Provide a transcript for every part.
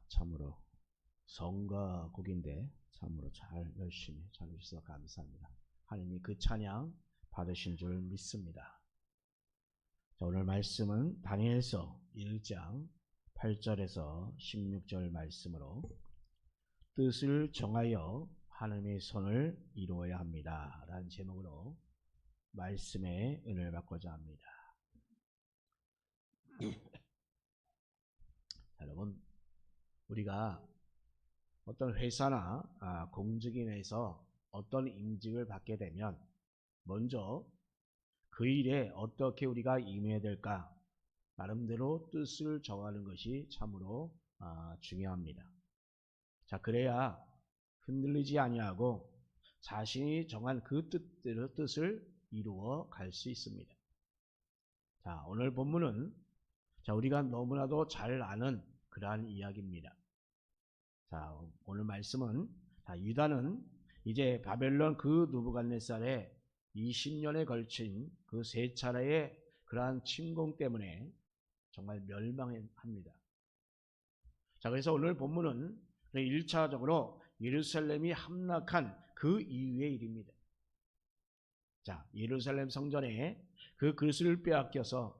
참으로 성가곡인데 참으로 잘 열심히 잘 해주셔서 감사합니다. 하느님이 그 찬양 받으신 줄 믿습니다. 자, 오늘 말씀은 다니엘서 1장 8절에서 16절 말씀으로 뜻을 정하여 하나님의 선을 이루어야 합니다 라는 제목으로 말씀의 은혜를 받고자 합니다. 자, 여러분, 우리가 어떤 회사나 공직인에서 어떤 임직을 받게 되면 먼저 그 일에 어떻게 우리가 임해야 될까 나름대로 뜻을 정하는 것이 참으로 중요합니다. 자, 그래야 흔들리지 아니하고 자신이 정한 그 뜻대로 뜻을 이루어 갈 수 있습니다. 자, 오늘 본문은 우리가 너무나도 잘 아는 그러한 이야기입니다. 자, 오늘 말씀은 유다는 이제 바벨론 그 느부갓네살의 20년에 걸친 그 세 차례의 그러한 침공 때문에 정말 멸망합니다. 자, 그래서 오늘 본문은 1차적으로 예루살렘이 함락한 그 이후의 일입니다. 자, 예루살렘 성전에 그 그릇을 빼앗겨서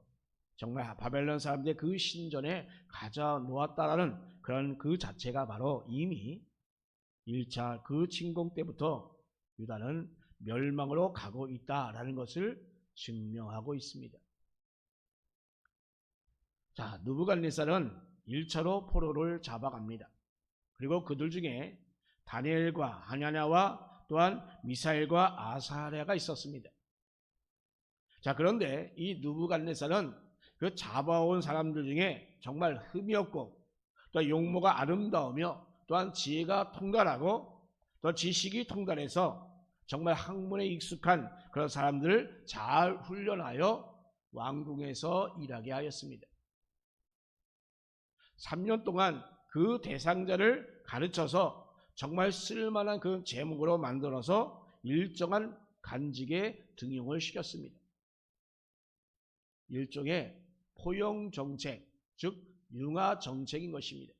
정말 바벨론 사람들의 그 신전에 가져 놓았다라는 그런 그 자체가 바로 이미 1차 그 침공 때부터 유다는 멸망으로 가고 있다라는 것을 증명하고 있습니다. 자, 느부갓네살은 1차로 포로를 잡아갑니다. 그리고 그들 중에 다니엘과 하냐냐와 또한 미사엘과 아사랴가 있었습니다. 자, 그런데 이 느부갓네살은 그 잡아온 사람들 중에 정말 흠이 없고 또 용모가 아름다우며 또한 지혜가 통달하고 또 지식이 통달해서 정말 학문에 익숙한 그런 사람들을 잘 훈련하여 왕궁에서 일하게 하였습니다. 3년 동안 그 대상자를 가르쳐서 정말 쓸만한 그 제목으로 만들어서 일정한 간직에 등용을 시켰습니다. 일종의 포용정책, 즉 융화정책인 것입니다.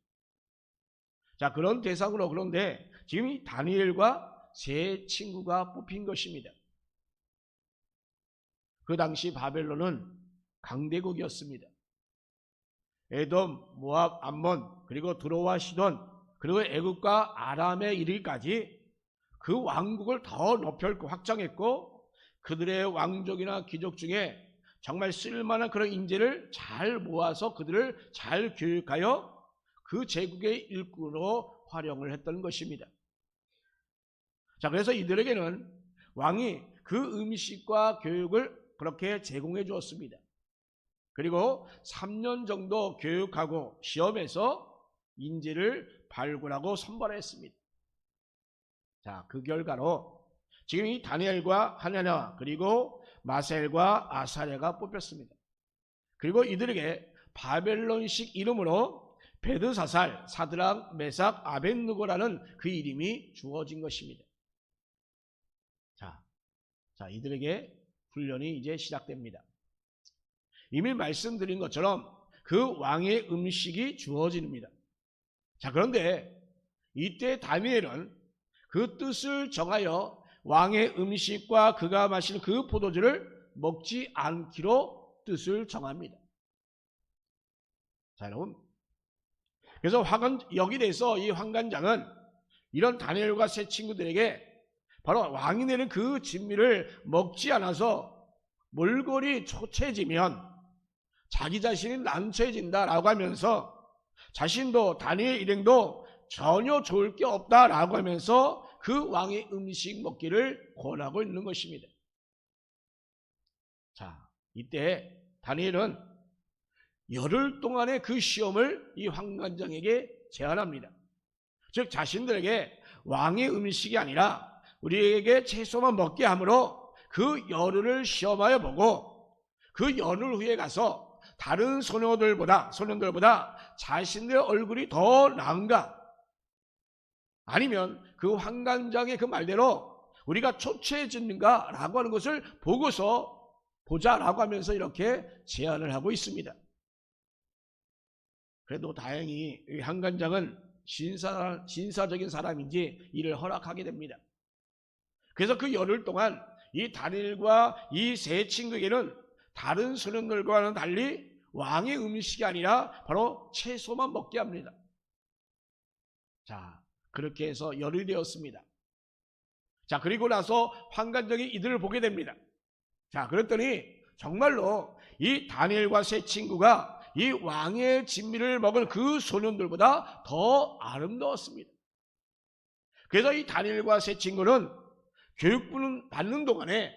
자, 그런 대상으로 그런데 지금 이 다니엘과 세 친구가 뽑힌 것입니다. 그 당시 바벨론은 강대국이었습니다. 에돔, 모압, 암몬, 그리고 드로와 시돈, 그리고 애굽과 아람에 이르기까지 그 왕국을 더 넓혔고 확장했고 그들의 왕족이나 귀족 중에 정말 쓸만한 그런 인재를 잘 모아서 그들을 잘 교육하여 그 제국의 일꾼으로 활용을 했던 것입니다. 자, 그래서 이들에게는 왕이 그 음식과 교육을 그렇게 제공해 주었습니다. 그리고 3년 정도 교육하고 시험해서 인재를 발굴하고 선발했습니다. 자, 그 결과로 지금 이 다니엘과 하냐냐 그리고 마셀과 아사랴가 뽑혔습니다. 그리고 이들에게 바벨론식 이름으로 베드사살, 사드락, 메삭, 아벳느고라는 그 이름이 주어진 것입니다. 자, 이들에게 훈련이 이제 시작됩니다. 이미 말씀드린 것처럼 그 왕의 음식이 주어집니다. 자, 그런데 이때 다니엘은 그 뜻을 정하여 왕의 음식과 그가 마실 그 포도주를 먹지 않기로 뜻을 정합니다. 자, 여러분, 그래서 여기 대해서 이 환관장은 이런 다니엘과 세 친구들에게 바로 왕이 내는 그 진미를 먹지 않아서 몰골이 초췌해지면 자기 자신이 난처해진다라고 하면서 자신도 다니엘 일행도 전혀 좋을 게 없다라고 하면서 그 왕의 음식 먹기를 권하고 있는 것입니다. 자, 이때 다니엘은 열흘 동안의 그 시험을 이 환관장에게 제안합니다. 즉 자신들에게 왕의 음식이 아니라 우리에게 채소만 먹게 하므로 그 열흘을 시험하여 보고 그 열흘 후에 가서 다른 소년들보다 자신들의 얼굴이 더 나은가, 아니면 그 환관장의 그 말대로 우리가 초췌해지는가 라고 하는 것을 보고서 보자라고 하면서 이렇게 제안을 하고 있습니다. 그래도 다행히 이 한관장은 신사적인 사람인지 이를 허락하게 됩니다. 그래서 그 열흘 동안 이 다니엘과 이 세 친구에게는 다른 소년들과는 달리 왕의 음식이 아니라 바로 채소만 먹게 합니다. 자, 그렇게 해서 열흘이 되었습니다. 자, 그리고 나서 환관장이 이들을 보게 됩니다. 자, 그랬더니 정말로 이 다니엘과 세 친구가 이 왕의 진미를 먹은 그 소년들보다 더 아름다웠습니다. 그래서 이 다니엘과 세 친구는 교육부는 받는 동안에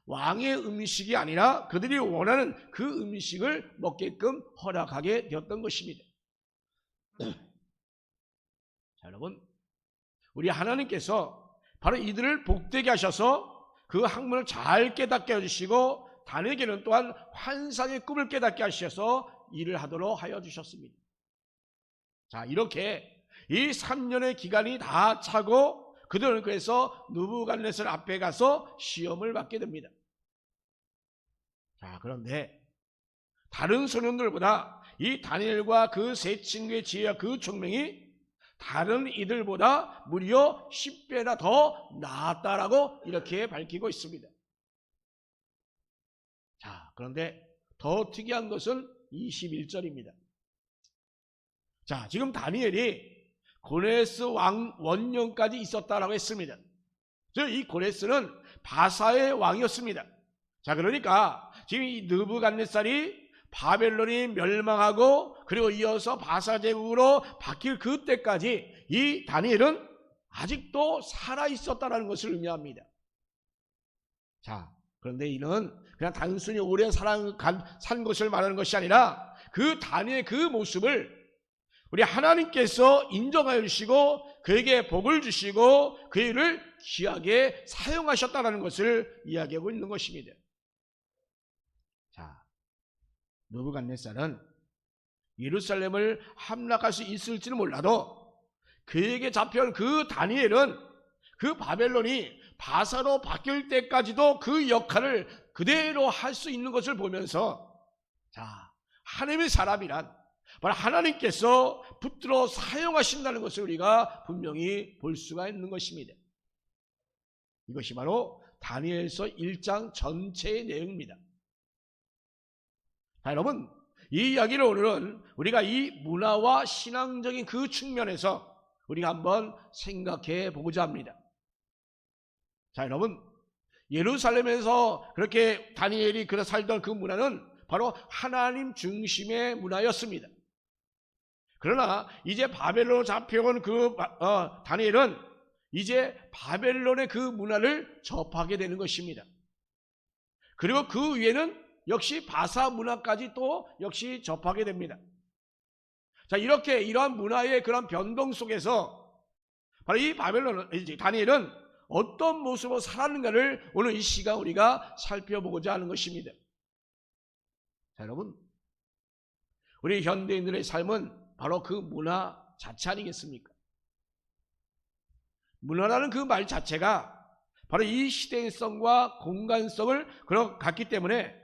왕의 음식이 아니라 그들이 원하는 그 음식을 먹게끔 허락하게 되었던 것입니다. 자, 여러분, 우리 하나님께서 바로 이들을 복되게 하셔서 그 학문을 잘 깨닫게 해주시고 다니엘에게는 또한 환상의 꿈을 깨닫게 하셔서 일을 하도록 하여 주셨습니다. 자, 이렇게 이 3년의 기간이 다 차고 그들은 그래서 느부갓네살 앞에 가서 시험을 받게 됩니다. 자, 그런데 다른 소년들보다 이 다니엘과 그 세 친구의 지혜와 그 총명이 다른 이들보다 무려 10배나 더 나았다라고 이렇게 밝히고 있습니다. 자, 그런데 더 특이한 것은 21절입니다. 자, 지금 다니엘이 고레스 왕 원년까지 있었다라고 했습니다. 이 고레스는 바사의 왕이었습니다. 자, 그러니까 지금 이 느부갓네살이 바벨론이 멸망하고 그리고 이어서 바사 제국으로 바뀔 그때까지 이 다니엘은 아직도 살아 있었다라는 것을 의미합니다. 자, 그런데 이는 그냥 단순히 오래 산 것을 말하는 것이 아니라 그 다니엘의 그 모습을 우리 하나님께서 인정하여 주시고 그에게 복을 주시고 그 일을 귀하게 사용하셨다는 것을 이야기하고 있는 것입니다. 자, 느부갓네살은 예루살렘을 함락할 수 있을지는 몰라도 그에게 잡혀온 그 다니엘은 그 바벨론이 바사로 바뀔 때까지도 그 역할을 그대로 할 수 있는 것을 보면서 자, 하나님의 사람이란 바로 하나님께서 붙들어 사용하신다는 것을 우리가 분명히 볼 수가 있는 것입니다. 이것이 바로 다니엘서 1장 전체의 내용입니다. 자, 여러분, 이 이야기를 오늘은 우리가 이 문화와 신앙적인 그 측면에서 우리가 한번 생각해 보고자 합니다. 자, 여러분, 예루살렘에서 그렇게 다니엘이 살던 그 문화는 바로 하나님 중심의 문화였습니다. 그러나 이제 바벨론으로 잡혀온 그 다니엘은 이제 바벨론의 그 문화를 접하게 되는 것입니다. 그리고 그 위에는 역시 바사 문화까지 또 역시 접하게 됩니다. 자, 이렇게 이러한 문화의 그런 변동 속에서 바로 이 다니엘은 어떤 모습으로 살았는가를 오늘 이 시간 우리가 살펴보고자 하는 것입니다. 자, 여러분, 우리 현대인들의 삶은 바로 그 문화 자체 아니겠습니까? 문화라는 그 말 자체가 바로 이 시대성과 공간성을 갖기 때문에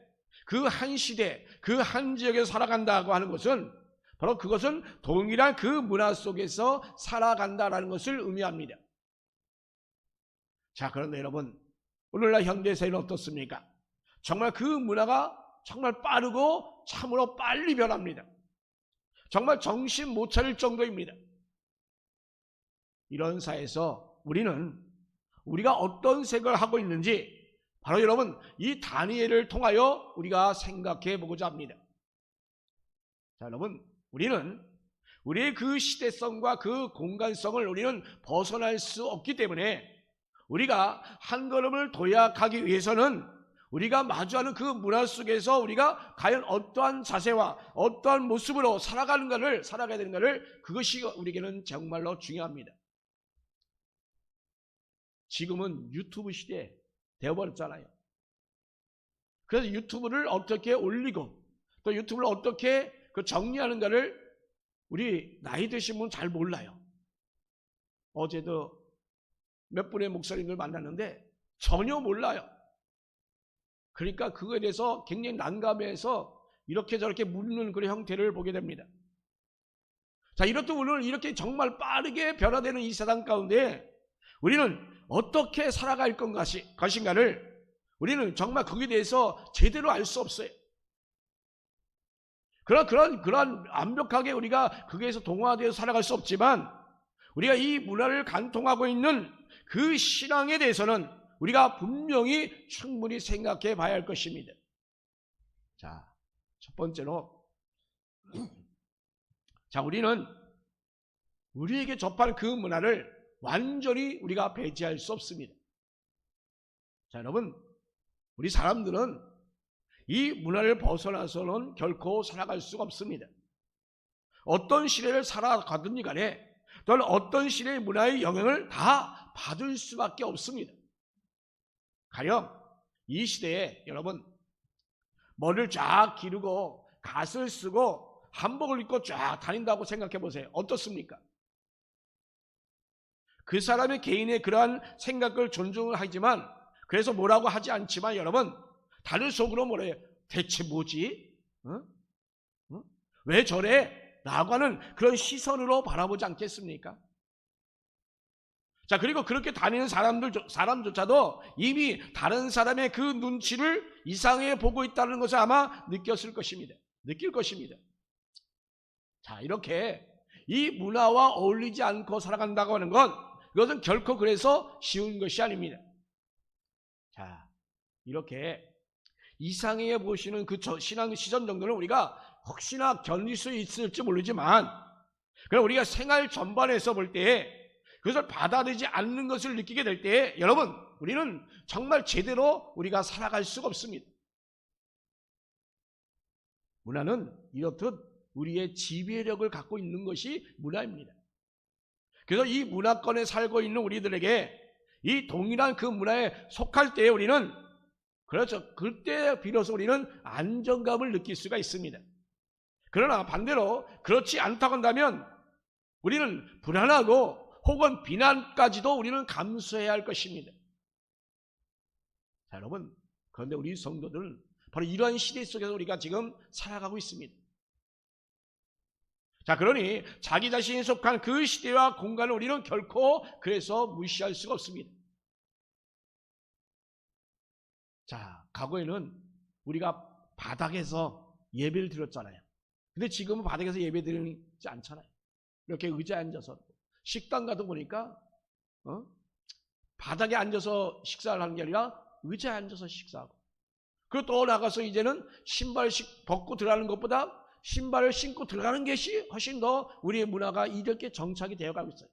그 한 시대, 그 한 지역에서 살아간다고 하는 것은 바로 그것은 동일한 그 문화 속에서 살아간다라는 것을 의미합니다. 자, 그런데 여러분, 오늘날 현대사회는 어떻습니까? 정말 그 문화가 정말 빠르고 참으로 빨리 변합니다. 정말 정신 못 차릴 정도입니다. 이런 사회에서 우리가 어떤 생각을 하고 있는지 바로 여러분 이 다니엘을 통하여 우리가 생각해 보고자 합니다. 자, 여러분, 우리는 우리의 그 시대성과 그 공간성을 우리는 벗어날 수 없기 때문에 우리가 한 걸음을 도약하기 위해서는 우리가 마주하는 그 문화 속에서 우리가 과연 어떠한 자세와 어떠한 모습으로 살아가야 되는가를 그것이 우리에게는 정말로 중요합니다. 지금은 유튜브 시대 되어버렸잖아요. 그래서 유튜브를 어떻게 올리고 또 유튜브를 어떻게 정리하는가를 우리 나이 드신 분은 잘 몰라요. 어제도 몇 분의 목사님들 만났는데 전혀 몰라요. 그러니까 그거에 대해서 굉장히 난감해서 이렇게 저렇게 묻는 그런 형태를 보게 됩니다. 자, 이렇듯 오늘 이렇게 정말 빠르게 변화되는 이 세상 가운데 우리는 어떻게 살아갈 것인가를 우리는 정말 거기에 대해서 제대로 알 수 없어요. 그런 완벽하게 우리가 거기에서 동화되어 살아갈 수 없지만 우리가 이 문화를 간통하고 있는 그 신앙에 대해서는 우리가 분명히 충분히 생각해 봐야 할 것입니다. 자, 첫 번째로 자, 우리는 우리에게 접한 그 문화를 완전히 우리가 배제할 수 없습니다. 자, 여러분, 우리 사람들은 이 문화를 벗어나서는 결코 살아갈 수가 없습니다. 어떤 시대를 살아가든지 간에 또는 어떤 시대의 문화의 영향을 다 받을 수밖에 없습니다. 가령 이 시대에 여러분 머리를 쫙 기르고 갓을 쓰고 한복을 입고 쫙 다닌다고 생각해 보세요. 어떻습니까? 그 사람의 개인의 그러한 생각을 존중을 하지만 그래서 뭐라고 하지 않지만 여러분 다른 속으로 뭐래요? 대체 뭐지? 왜 저래? 라고 하는 그런 시선으로 바라보지 않겠습니까? 자, 그리고 그렇게 다니는 사람조차도 이미 다른 사람의 그 눈치를 이상하게 보고 있다는 것을 아마 느낄 것입니다. 자, 이렇게 이 문화와 어울리지 않고 살아간다고 하는 건 이것은 결코 그래서 쉬운 것이 아닙니다. 자, 이렇게 이상해 보시는 그 신앙 시선 정도는 우리가 혹시나 견딜 수 있을지 모르지만 그럼 우리가 생활 전반에서 볼 때 그것을 받아들이지 않는 것을 느끼게 될 때 여러분 우리는 정말 제대로 우리가 살아갈 수가 없습니다. 문화는 이렇듯 우리의 지배력을 갖고 있는 것이 문화입니다. 그래서 이 문화권에 살고 있는 우리들에게 이 동일한 그 문화에 속할 때에 우리는 그렇죠. 그때 비로소 우리는 안정감을 느낄 수가 있습니다. 그러나 반대로 그렇지 않다고 한다면 우리는 불안하고 혹은 비난까지도 우리는 감수해야 할 것입니다. 자, 여러분, 그런데 우리 성도들은 바로 이러한 시대 속에서 우리가 지금 살아가고 있습니다. 자, 그러니 자기 자신이 속한 그 시대와 공간을 우리는 결코 그래서 무시할 수가 없습니다. 자, 과거에는 우리가 바닥에서 예배를 드렸잖아요. 근데 지금은 바닥에서 예배 드리지 않잖아요. 이렇게 의자에 앉아서. 식당 가도 보니까 바닥에 앉아서 식사를 하는 게 아니라 의자에 앉아서 식사하고. 그리고 또 나가서 이제는 신발 벗고 들어가는 것보다 신발을 신고 들어가는 것이 훨씬 더 우리의 문화가 이렇게 정착이 되어가고 있어요.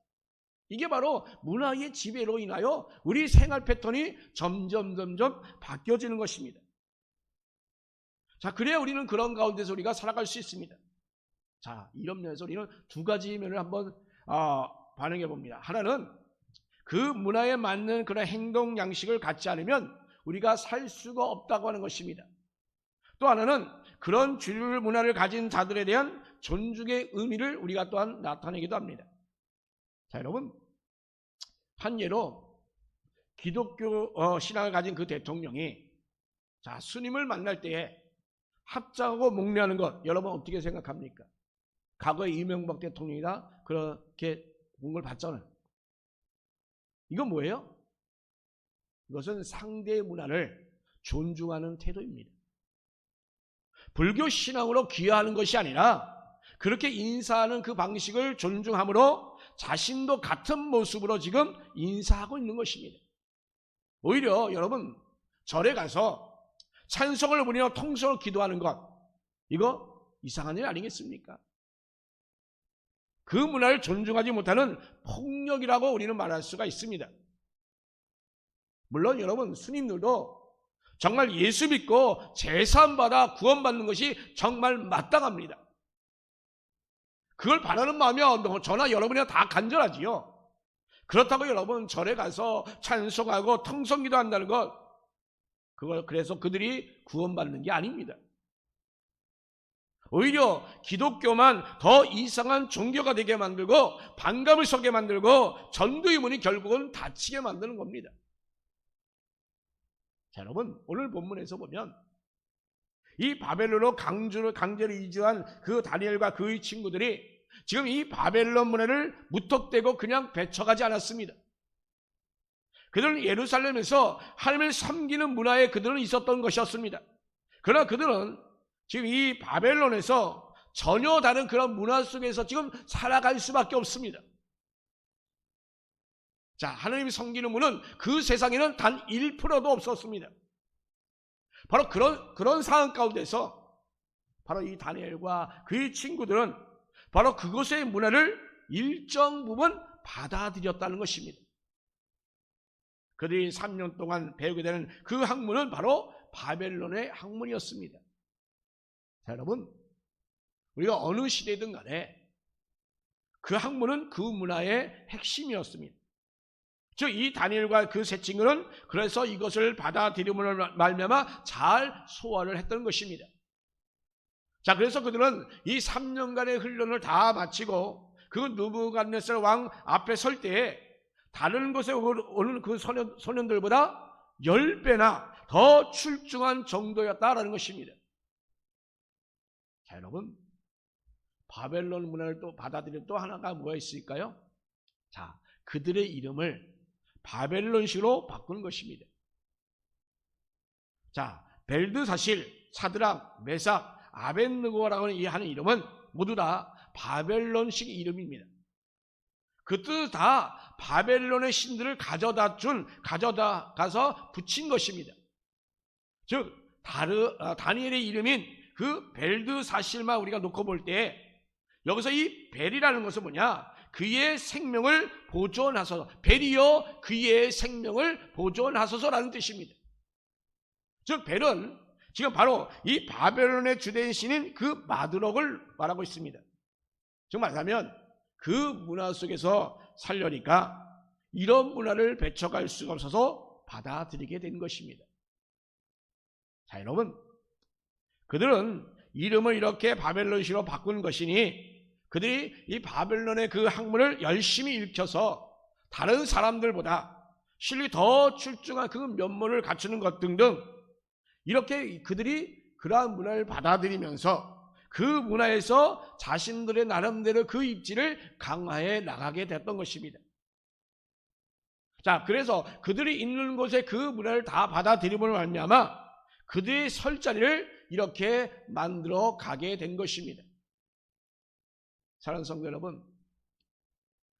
이게 바로 문화의 지배로 인하여 우리 생활 패턴이 점점 바뀌어지는 것입니다. 자, 그래야 우리는 그런 가운데서 우리가 살아갈 수 있습니다. 자, 이런 면에서 우리는 두 가지 면을 한번 반영해 봅니다. 하나는 그 문화에 맞는 그런 행동 양식을 갖지 않으면 우리가 살 수가 없다고 하는 것입니다. 또 하나는 그런 주류 문화를 가진 자들에 대한 존중의 의미를 우리가 또한 나타내기도 합니다. 자, 여러분, 한 예로 기독교 신앙을 가진 그 대통령이 자, 스님을 만날 때에 합장하고 목례하는 것 여러분 어떻게 생각합니까? 과거에 이명박 대통령이다 그렇게 본 걸 봤잖아요. 이건 뭐예요? 이것은 상대의 문화를 존중하는 태도입니다. 불교 신앙으로 귀화하는 것이 아니라 그렇게 인사하는 그 방식을 존중함으로 자신도 같은 모습으로 지금 인사하고 있는 것입니다. 오히려 여러분 절에 가서 찬송을 부리며 통성을 기도하는 것 이거 이상한 일 아니겠습니까? 그 문화를 존중하지 못하는 폭력이라고 우리는 말할 수가 있습니다. 물론 여러분 스님들도 정말 예수 믿고 제사받아 구원받는 것이 정말 마땅합니다. 그걸 바라는 마음이 저나 여러분이나 다 간절하지요. 그렇다고 여러분 절에 가서 찬송하고 통성기도 한다는 것 그래서 그들이 구원받는 게 아닙니다. 오히려 기독교만 더 이상한 종교가 되게 만들고 반감을 서게 만들고 전도의 문이 결국은 닫히게 만드는 겁니다. 자, 여러분 오늘 본문에서 보면 이 바벨론으로 강제로 이주한 그 다니엘과 그의 친구들이 지금 이 바벨론 문화를 무턱대고 그냥 배척하지 않았습니다. 그들은 예루살렘에서 하나님을 섬기는 문화에 그들은 있었던 것이었습니다. 그러나 그들은 지금 이 바벨론에서 전혀 다른 그런 문화 속에서 지금 살아갈 수밖에 없습니다. 자, 하나님이 섬기는 분은 그 세상에는 단 1%도 없었습니다. 바로 그런 상황 가운데서 바로 이 다니엘과 그의 친구들은 바로 그곳의 문화를 일정 부분 받아들였다는 것입니다. 그들이 3년 동안 배우게 되는 그 학문은 바로 바벨론의 학문이었습니다. 자, 여러분, 우리가 어느 시대든 간에 그 학문은 그 문화의 핵심이었습니다. 즉, 이 다니엘과 그 세 친구는 그래서 이것을 받아들임으로 말미암아 잘 소화를 했던 것입니다. 자, 그래서 그들은 이 3년간의 훈련을 다 마치고 그 느부갓네살 왕 앞에 설 때에 다른 곳에 오는 그 소년들보다 10배나 더 출중한 정도였다라는 것입니다. 자, 여러분, 바벨론 문화를 또 받아들인 또 하나가 뭐가 있을까요? 자, 그들의 이름을 바벨론식으로 바꾸는 것입니다. 자, 벨드사실, 사드락, 메삭, 아벳느고라고 하는 이름은 모두 다 바벨론식 이름입니다. 그 뜻 다 바벨론의 신들을 가져다 가서 붙인 것입니다. 즉, 다니엘의 이름인 그 벨드사실만 우리가 놓고 볼 때 여기서 이 벨이라는 것은 뭐냐? 그의 생명을 보존하소서, 벨이여 그의 생명을 보존하소서라는 뜻입니다. 즉, 벨은 지금 바로 이 바벨론의 주된 신인 그 마드록을 말하고 있습니다. 즉 말하자면 그 문화 속에서 살려니까 이런 문화를 배척할 수가 없어서 받아들이게 된 것입니다. 자, 여러분, 그들은 이름을 이렇게 바벨론식으로 바꾼 것이니 그들이 이 바벨론의 그 학문을 열심히 읽혀서 다른 사람들보다 실력이 더 출중한 그 면모를 갖추는 것 등등 이렇게 그들이 그러한 문화를 받아들이면서 그 문화에서 자신들의 나름대로 그 입지를 강화해 나가게 됐던 것입니다. 자, 그래서 그들이 있는 곳에 그 문화를 다 받아들임으로 말미암아 그들의 설 자리를 이렇게 만들어 가게 된 것입니다. 사랑하는 성도 여러분,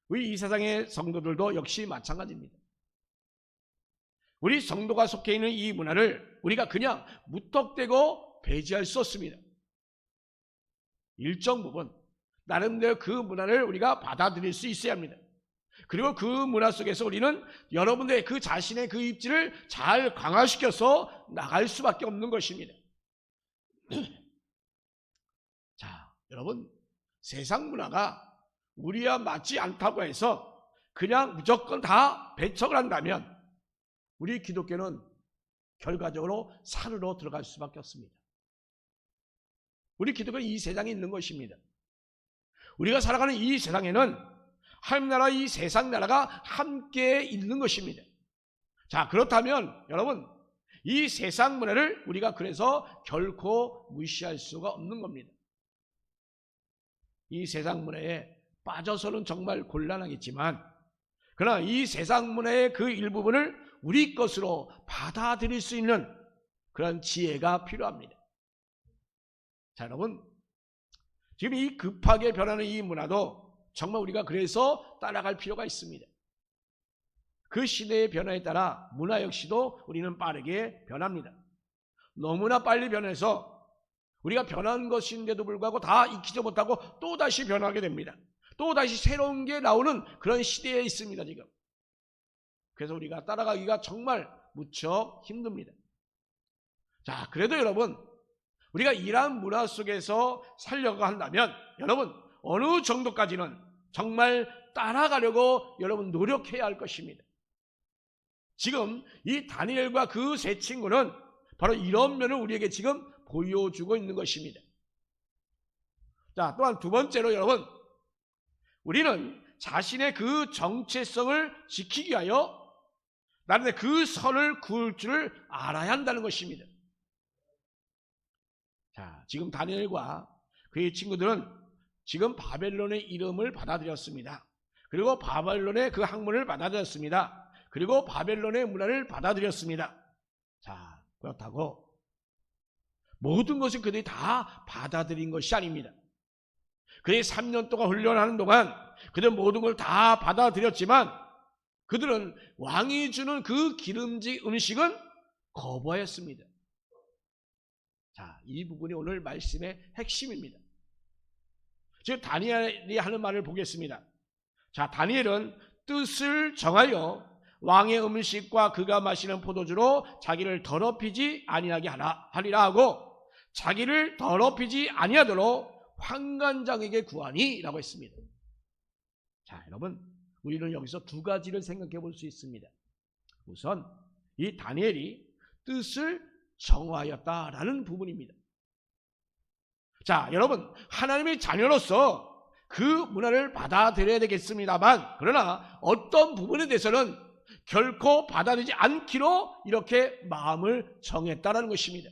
우리 이 세상의 성도들도 역시 마찬가지입니다. 우리 성도가 속해 있는 이 문화를 우리가 그냥 무턱대고 배제할 수 없습니다. 일정 부분 나름대로 그 문화를 우리가 받아들일 수 있어야 합니다. 그리고 그 문화 속에서 우리는 여러분들의 그 자신의 그 입지를 잘 강화시켜서 나갈 수밖에 없는 것입니다. 자, 여러분, 세상 문화가 우리와 맞지 않다고 해서 그냥 무조건 다 배척을 한다면 우리 기독교는 결과적으로 산으로 들어갈 수밖에 없습니다. 우리 기독교는 이 세상에 있는 것입니다. 우리가 살아가는 이 세상에는 하나님 나라, 이 세상 나라가 함께 있는 것입니다. 자, 그렇다면 여러분, 이 세상 문화를 우리가 그래서 결코 무시할 수가 없는 겁니다. 이 세상 문화에 빠져서는 정말 곤란하겠지만 그러나 이 세상 문화의 그 일부분을 우리 것으로 받아들일 수 있는 그런 지혜가 필요합니다. 자, 여러분, 지금 이 급하게 변하는 이 문화도 정말 우리가 그래서 따라갈 필요가 있습니다. 그 시대의 변화에 따라 문화 역시도 우리는 빠르게 변합니다. 너무나 빨리 변해서 우리가 변한 것인데도 불구하고 다 익히지 못하고 또다시 변하게 됩니다. 또다시 새로운 게 나오는 그런 시대에 있습니다, 지금. 그래서 우리가 따라가기가 정말 무척 힘듭니다. 자, 그래도 여러분, 우리가 이러한 문화 속에서 살려고 한다면 여러분, 어느 정도까지는 정말 따라가려고 여러분 노력해야 할 것입니다. 지금 이 다니엘과 그 세 친구는 바로 이런 면을 우리에게 지금 보여주고 있는 것입니다. 자, 또한 두 번째로 여러분, 우리는 자신의 그 정체성을 지키기 위하여 나름대로 그 선을 그을 줄을 알아야 한다는 것입니다. 자, 지금 다니엘과 그의 친구들은 지금 바벨론의 이름을 받아들였습니다. 그리고 바벨론의 그 학문을 받아들였습니다. 그리고 바벨론의 문화를 받아들였습니다. 자, 그렇다고 모든 것을 그들이 다 받아들인 것이 아닙니다. 그들이 3년 동안 훈련하는 동안 그들은 모든 걸 다 받아들였지만 그들은 왕이 주는 그 기름진 음식은 거부하였습니다. 자, 이 부분이 오늘 말씀의 핵심입니다. 지금 다니엘이 하는 말을 보겠습니다. 자, 다니엘은 뜻을 정하여 왕의 음식과 그가 마시는 포도주로 자기를 더럽히지 아니하게 하리라 하고 자기를 더럽히지 아니하도록 환관장에게 구하니라고 했습니다. 자, 여러분, 우리는 여기서 두 가지를 생각해 볼 수 있습니다. 우선 이 다니엘이 뜻을 정하였다라는 부분입니다. 자, 여러분, 하나님의 자녀로서 그 문화를 받아들여야 되겠습니다만, 그러나 어떤 부분에 대해서는 결코 받아들이지 않기로 이렇게 마음을 정했다는 것입니다.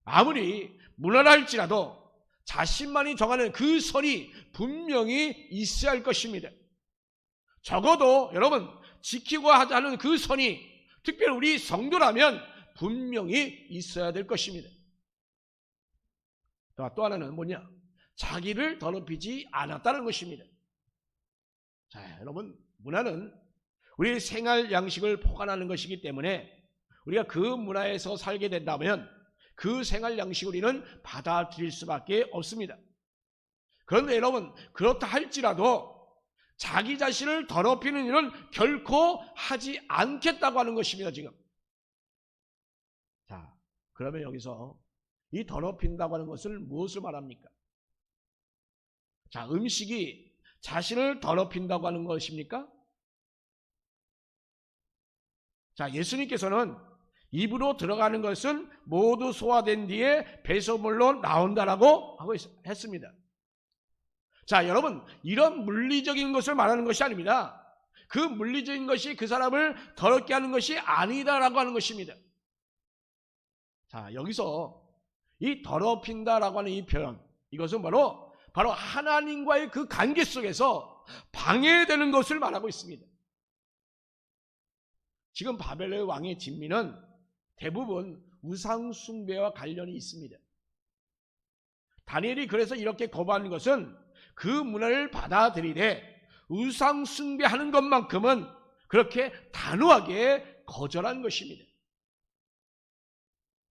아무리 문화라 할지라도 자신만이 정하는 그 선이 분명히 있어야 할 것입니다. 적어도 여러분, 지키고 하자는 그 선이 특별히 우리 성도라면 분명히 있어야 될 것입니다. 또 하나는 뭐냐? 자기를 더럽히지 않았다는 것입니다. 자, 여러분, 문화는 우리의 생활 양식을 포괄하는 것이기 때문에 우리가 그 문화에서 살게 된다면 그 생활 양식을 우리는 받아들일 수밖에 없습니다. 그런데 여러분, 그렇다 할지라도 자기 자신을 더럽히는 일은 결코 하지 않겠다고 하는 것입니다, 지금. 자, 그러면 여기서 이 더럽힌다고 하는 것을 무엇을 말합니까? 자, 음식이 자신을 더럽힌다고 하는 것입니까? 자, 예수님께서는 입으로 들어가는 것은 모두 소화된 뒤에 배설물로 나온다라고 하고 했습니다. 자, 여러분, 이런 물리적인 것을 말하는 것이 아닙니다. 그 물리적인 것이 그 사람을 더럽게 하는 것이 아니다라고 하는 것입니다. 자, 여기서 이 더럽힌다라고 하는 이 표현, 이것은 바로 하나님과의 그 관계 속에서 방해되는 것을 말하고 있습니다. 지금 바벨론 왕의 진미는 대부분 우상 숭배와 관련이 있습니다. 다니엘이 그래서 이렇게 거부하는 것은 그 문화를 받아들이되 우상 숭배하는 것만큼은 그렇게 단호하게 거절한 것입니다.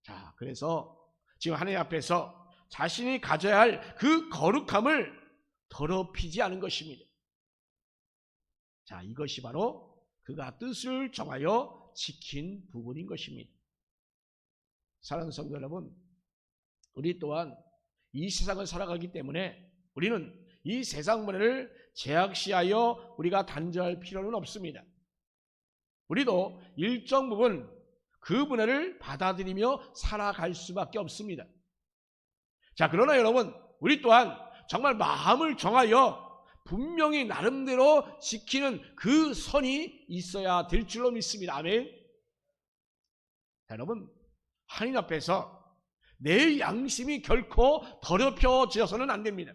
자, 그래서 지금 하나님 앞에서 자신이 가져야 할 그 거룩함을 더럽히지 않은 것입니다. 자, 이것이 바로 그가 뜻을 정하여 지킨 부분인 것입니다. 사랑하는 성도 여러분, 우리 또한 이 세상을 살아가기 때문에 우리는 이 세상 문화를 제약시하여 우리가 단절할 필요는 없습니다. 우리도 일정 부분 그 문화를 받아들이며 살아갈 수밖에 없습니다. 자, 그러나 여러분, 우리 또한 정말 마음을 정하여 분명히 나름대로 지키는 그 선이 있어야 될 줄로 믿습니다. 아멘. 자, 여러분, 하나님 앞에서 내 양심이 결코 더럽혀져서는 안 됩니다.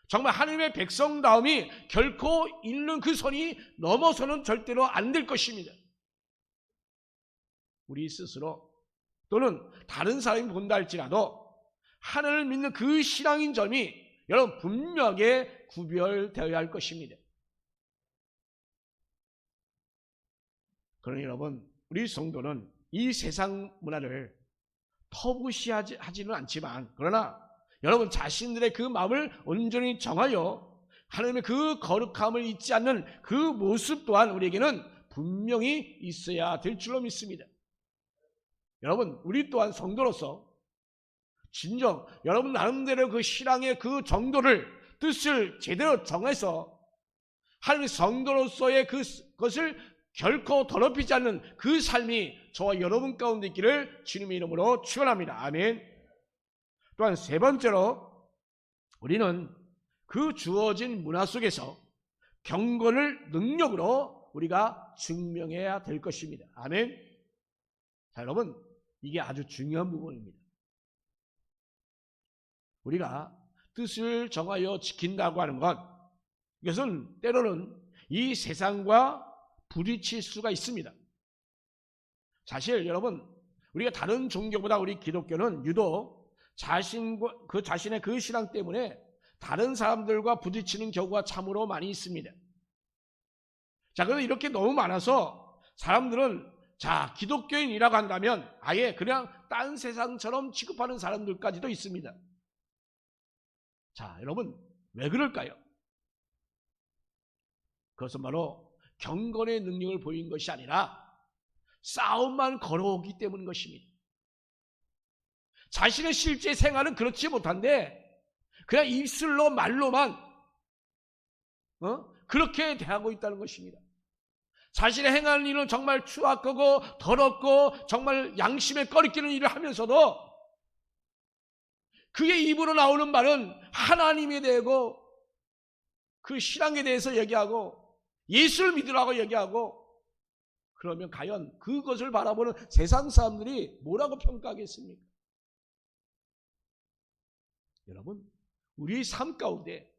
정말 하나님의 백성다움이 결코 잃는 그 선이 넘어서는 절대로 안 될 것입니다. 우리 스스로 또는 다른 사람이 본다 할지라도 하나님을 믿는 그 신앙인 점이 여러분 분명하게 구별되어야 할 것입니다. 그러니 여러분, 우리 성도는 이 세상 문화를 터부시하지는 않지만, 그러나 여러분 자신들의 그 마음을 온전히 정하여 하나님의 그 거룩함을 잊지 않는 그 모습 또한 우리에게는 분명히 있어야 될 줄로 믿습니다. 여러분, 우리 또한 성도로서 진정 여러분 나름대로 그 신앙의 그 정도를, 뜻을 제대로 정해서 하나님의 성도로서의 그것을 결코 더럽히지 않는 그 삶이 저와 여러분 가운데 있기를 주님의 이름으로 축원합니다. 아멘. 또한 세 번째로 우리는 그 주어진 문화 속에서 경건을 능력으로 우리가 증명해야 될 것입니다. 아멘. 자, 여러분, 이게 아주 중요한 부분입니다. 우리가 뜻을 정하여 지킨다고 하는 것, 이것은 때로는 이 세상과 부딪힐 수가 있습니다. 사실 여러분, 우리가 다른 종교보다 우리 기독교는 유독 자신의 그 신앙 때문에 다른 사람들과 부딪히는 경우가 참으로 많이 있습니다. 자, 그런데 이렇게 너무 많아서 사람들은 기독교인이라고 한다면 아예 그냥 딴 세상처럼 취급하는 사람들까지도 있습니다. 자, 여러분, 왜 그럴까요? 그것은 바로 경건의 능력을 보인 것이 아니라 싸움만 걸어오기 때문인 것입니다. 자신의 실제 생활은 그렇지 못한데 그냥 입술로 말로만 그렇게 대하고 있다는 것입니다. 자신의 행하는 일은 정말 추악하고 더럽고 정말 양심에 꺼리끼는 일을 하면서도 그의 입으로 나오는 말은 하나님에 대하고 그 신앙에 대해서 얘기하고 예수를 믿으라고 얘기하고, 그러면 과연 그것을 바라보는 세상 사람들이 뭐라고 평가하겠습니까? 여러분, 우리 삶 가운데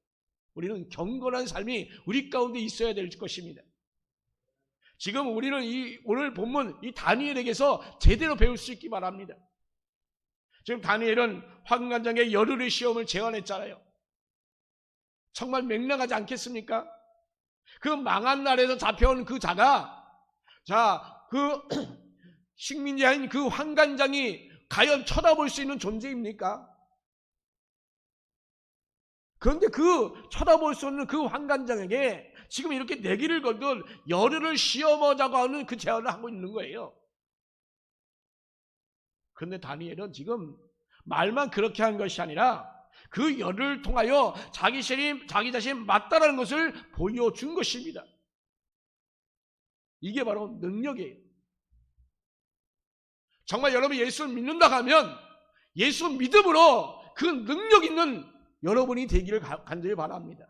우리는 경건한 삶이 우리 가운데 있어야 될 것입니다. 지금 우리는 오늘 본문 이 다니엘에게서 제대로 배울 수 있기 바랍니다. 지금 다니엘은 환관장의 열흘의 시험을 제안했잖아요. 정말 맹랑하지 않겠습니까? 그 망한 날에서 잡혀온 그 자가, 그 식민자인 그 환관장이 과연 쳐다볼 수 있는 존재입니까? 그런데 그 쳐다볼 수 없는 그 환관장에게 지금 이렇게 내기를 걸든 열흘을 시험하자고 하는 그 제안을 하고 있는 거예요. 그런데 다니엘은 지금 말만 그렇게 한 것이 아니라 그 열을 통하여 자기 자신 맞다라는 것을 보여준 것입니다. 이게 바로 능력이에요. 정말 여러분 예수를 믿는다 하면 예수 믿음으로 그 능력 있는 여러분이 되기를 간절히 바랍니다.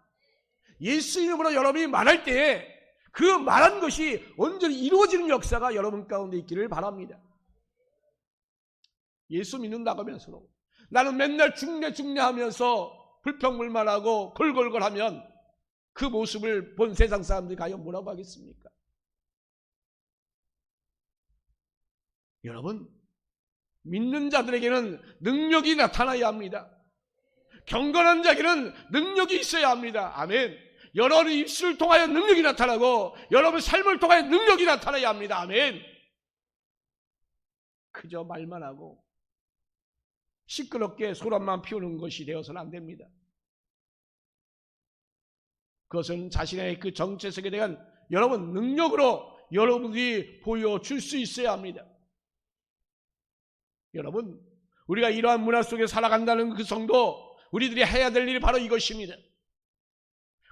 예수 이름으로 여러분이 말할 때 그 말한 것이 온전히 이루어지는 역사가 여러분 가운데 있기를 바랍니다. 예수 믿는다고 하면서도 나는 맨날 죽네 하면서 불평불만하고 걸걸걸하면 그 모습을 본 세상 사람들이 과연 뭐라고 하겠습니까? 여러분, 믿는 자들에게는 능력이 나타나야 합니다. 경건한 자에게는 능력이 있어야 합니다. 아멘. 여러분 입술을 통하여 능력이 나타나고 여러분 삶을 통하여 능력이 나타나야 합니다. 아멘. 그저 말만 하고 시끄럽게 소란만 피우는 것이 되어서는 안 됩니다. 그것은 자신의 그 정체성에 대한 여러분 능력으로 여러분들이 보여줄 수 있어야 합니다. 여러분, 우리가 이러한 문화 속에 살아간다는 그 성도, 우리들이 해야 될 일이 바로 이것입니다.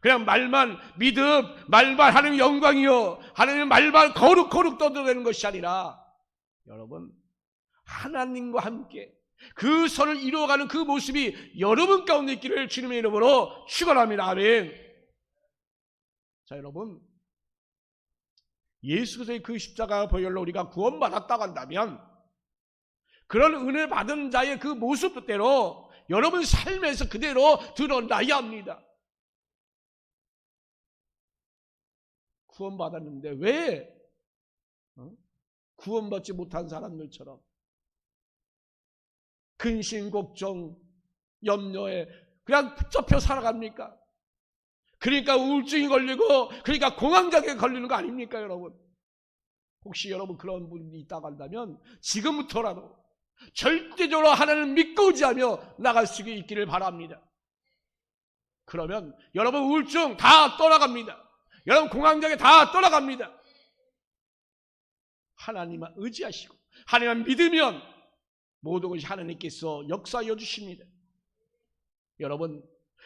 그냥 말만 믿음, 말만 하는 영광이요, 하나님 말만 거룩 떠들어내는 것이 아니라 여러분 하나님과 함께 그 선을 이루어가는 그 모습이 여러분 가운데 있기를 주님의 이름으로 축원합니다. 아멘. 자, 여러분, 예수께서의 그 십자가 보혈로 우리가 구원받았다고 한다면 그런 은혜 받은 자의 그 모습대로 여러분 삶에서 그대로 드러나야 합니다. 구원받았는데 왜 구원받지 못한 사람들처럼 근심, 걱정, 염려에 그냥 붙잡혀 살아갑니까? 그러니까 우울증이 걸리고 그러니까 공황장애가 걸리는 거 아닙니까, 여러분? 혹시 여러분 그런 분이 있다고 한다면 지금부터라도 절대적으로 하나님을 믿고 의지하며 나갈 수 있기를 바랍니다. 그러면 여러분 우울증 다 떠나갑니다. 여러분 공황장애 다 떠나갑니다. 하나님만 의지하시고 하나님만 믿으면 모든 것이 하나님께서 역사하여 주십니다. 여러분,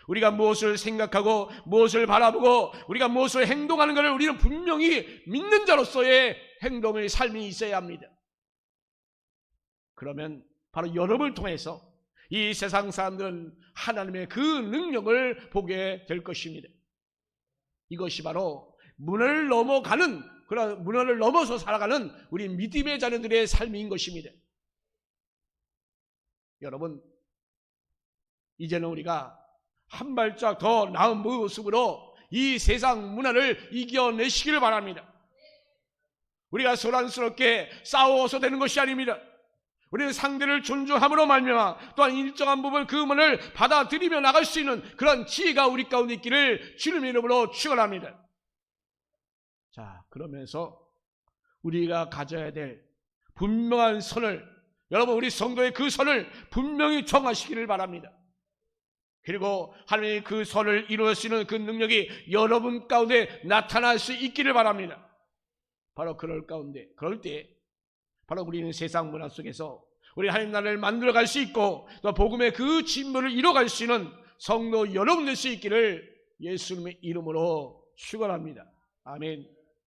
우리가 무엇을 생각하고 무엇을 바라보고 우리가 무엇을 행동하는 것을 우리는 분명히 믿는 자로서의 행동의 삶이 있어야 합니다. 그러면 바로 여러분을 통해서 이 세상 사람들은 하나님의 그 능력을 보게 될 것입니다. 이것이 바로 문화를 넘어가는, 그런 문화를 넘어서 살아가는 우리 믿음의 자녀들의 삶인 것입니다. 여러분, 이제는 우리가 한 발짝 더 나은 모습으로 이 세상 문화를 이겨내시기를 바랍니다. 우리가 소란스럽게 싸워서 되는 것이 아닙니다. 우리는 상대를 존중함으로 말미암아 또한 일정한 부분 그 문을 받아들이며 나갈 수 있는 그런 지혜가 우리 가운데 있기를 주님의 이름으로 축원합니다. 자, 그러면서 우리가 가져야 될 분명한 선을, 여러분 우리 성도의 그 선을 분명히 정하시기를 바랍니다. 그리고 하나님의 그 선을 이루어 수 있는 그 능력이 여러분 가운데 나타날 수 있기를 바랍니다. 바로 그럴 때 바로 우리는 세상 문화 속에서 우리 하나님 나라를 만들어갈 수 있고 또 복음의 그 진보를 이뤄갈 수 있는 성도 여러분 될 수 있기를 예수님의 이름으로 축원합니다. 아멘.